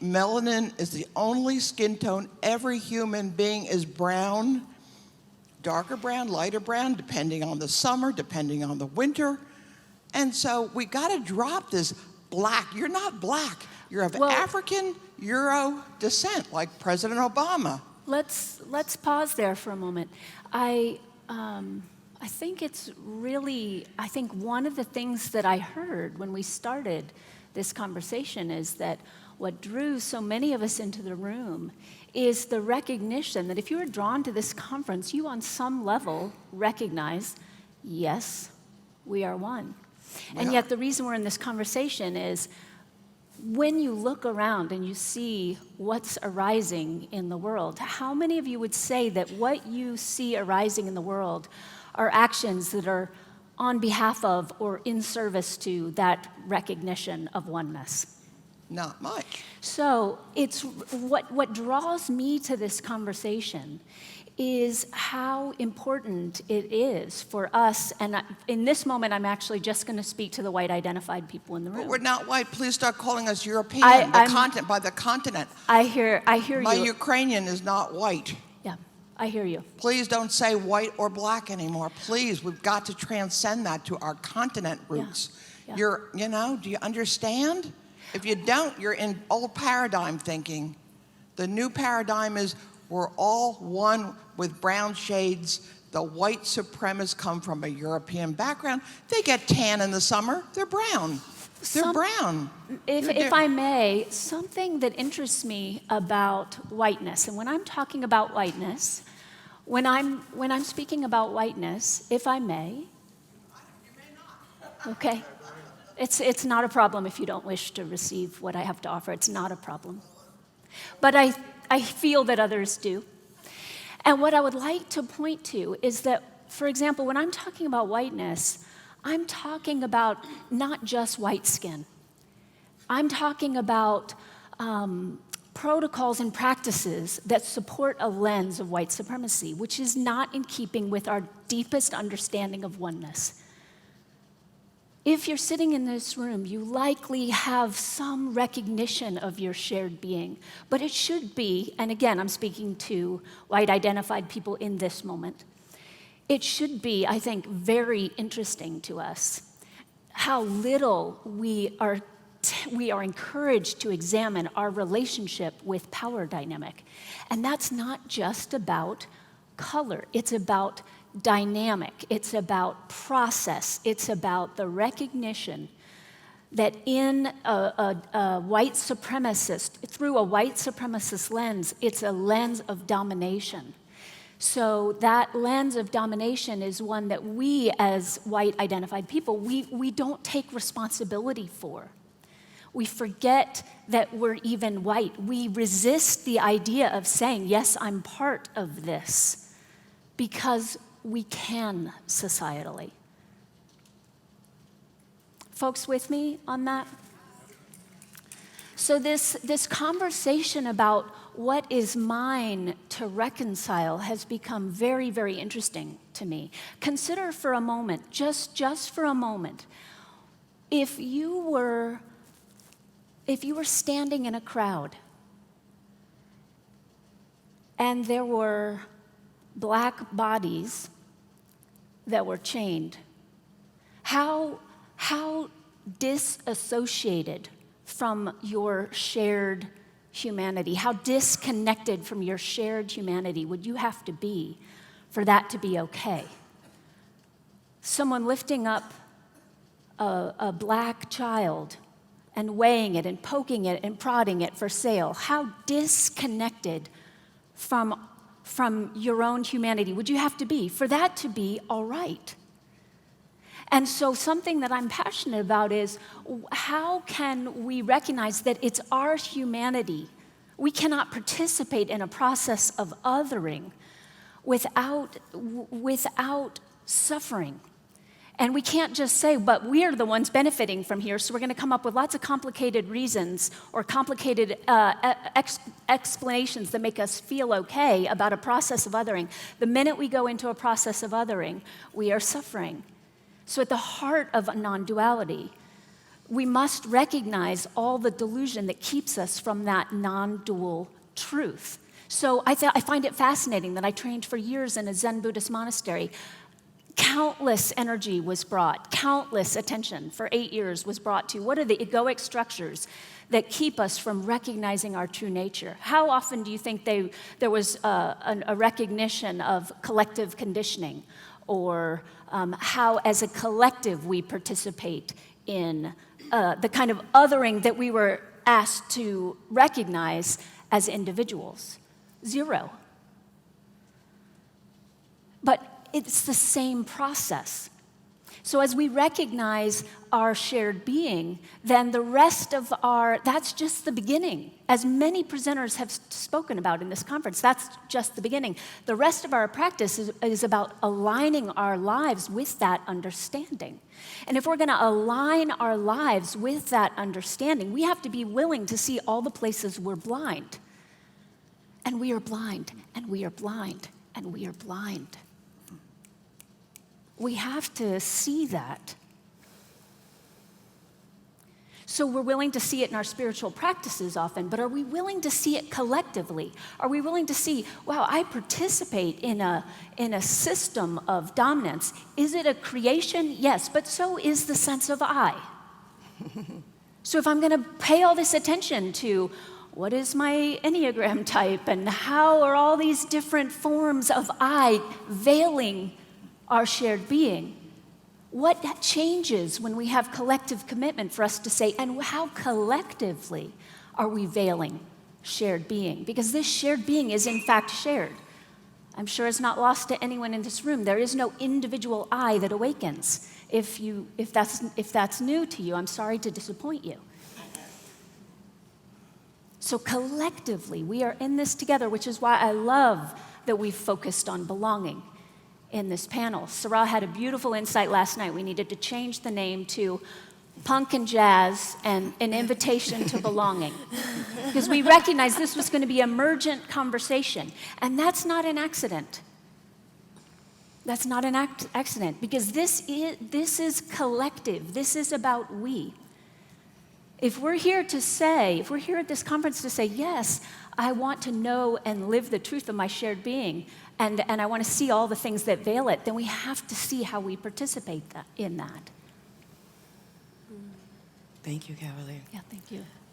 melanin is the only skin tone. Every human being is brown, darker brown, lighter brown, depending on the summer, depending on the winter. And so we got to drop this black. You're not black. You're of African Euro descent, like President Obama. Let's pause there for a moment. I think it's really, I think one of the things that I heard when we started this conversation is that what drew so many of us into the room is the recognition that if you were drawn to this conference, you on some level recognize, yes, we are one. And yet the reason we're in this conversation is when you look around and you see what's arising in the world, how many of you would say that what you see arising in the world are actions that are on behalf of or in service to that recognition of oneness? Not much. So it's what draws me to this conversation is how important it is for us, and in this moment I'm actually just going to speak to the white identified people in the room. But we're not white. Please start calling us European. By the continent. I hear you. My Ukrainian is not white. Yeah, I hear you. Please don't say white or black anymore. Please, we've got to transcend that to our continent roots. Yeah. Do you understand? If you don't, you're in old paradigm thinking. The new paradigm is we're all one with brown shades. The white supremacists come from a European background. They get tan in the summer. They're brown. They're brown. If I may, something that interests me about whiteness, and when I'm talking about whiteness, when I'm speaking about whiteness, if I may. You may not. Okay. It's not a problem if you don't wish to receive what I have to offer. It's not a problem. But I feel that others do. And what I would like to point to is that, for example, when I'm talking about whiteness, I'm talking about not just white skin. I'm talking about protocols and practices that support a lens of white supremacy, which is not in keeping with our deepest understanding of oneness. If you're sitting in this room, you likely have some recognition of your shared being, but it should be, and again, I'm speaking to white identified people in this moment, it should be, I think, very interesting to us how little we are encouraged to examine our relationship with power dynamic. And that's not just about color, it's about dynamic, it's about process, it's about the recognition that in a white supremacist, through a white supremacist lens, it's a lens of domination. So that lens of domination is one that we as white identified people, we don't take responsibility for. We forget that we're even white. We resist the idea of saying, yes, I'm part of this, because we can societally. Folks with me on that? So this conversation about what is mine to reconcile has become very, very interesting to me. Consider for a moment, just for a moment, if you were standing in a crowd and there were black bodies that were chained, how disassociated from your shared humanity, how disconnected from your shared humanity would you have to be for that to be okay? Someone lifting up a black child and weighing it and poking it and prodding it for sale, how disconnected from your own humanity would you have to be for that to be all right? And so something that I'm passionate about is how can we recognize that it's our humanity? We cannot participate in a process of othering without suffering. And we can't just say, but we're the ones benefiting from here, so we're going to come up with lots of complicated reasons or complicated explanations that make us feel okay about a process of othering. The minute we go into a process of othering, we are suffering. So at the heart of non-duality, we must recognize all the delusion that keeps us from that non-dual truth. So I find it fascinating that I trained for years in a Zen Buddhist monastery. Countless energy was brought, countless attention for 8 years was brought to what are the egoic structures that keep us from recognizing our true nature. How often do you think there was a recognition of collective conditioning, or how as a collective we participate in the kind of othering that we were asked to recognize as individuals? Zero. But it's the same process. So as we recognize our shared being, then the rest of that's just the beginning. As many presenters have spoken about in this conference, that's just the beginning. The rest of our practice is about aligning our lives with that understanding. And if we're going to align our lives with that understanding, we have to be willing to see all the places we're blind. And we are blind, and we are blind, and we are blind. We have to see that. So we're willing to see it in our spiritual practices often, but are we willing to see it collectively? Are we willing to see, wow, I participate in a system of dominance. Is it a creation? Yes, but so is the sense of I. So if I'm going to pay all this attention to what is my Enneagram type and how are all these different forms of I veiling our shared being, what changes when we have collective commitment for us to say, and how collectively are we veiling shared being? Because this shared being is in fact shared. I'm sure it's not lost to anyone in this room. There is no individual I that awakens. If that's new to you, I'm sorry to disappoint you. So collectively, we are in this together, which is why I love that we've focused on belonging in this panel. Sará had a beautiful insight last night. We needed to change the name to Punk and Jazz and an invitation to belonging. Because we recognized this was going to be emergent conversation. And that's not an accident. That's not an accident, because this is collective. This is about we. If we're here at this conference to say, yes, I want to know and live the truth of my shared being, and I want to see all the things that veil it, then we have to see how we participate in that. Thank you, Caverly. Yeah, thank you.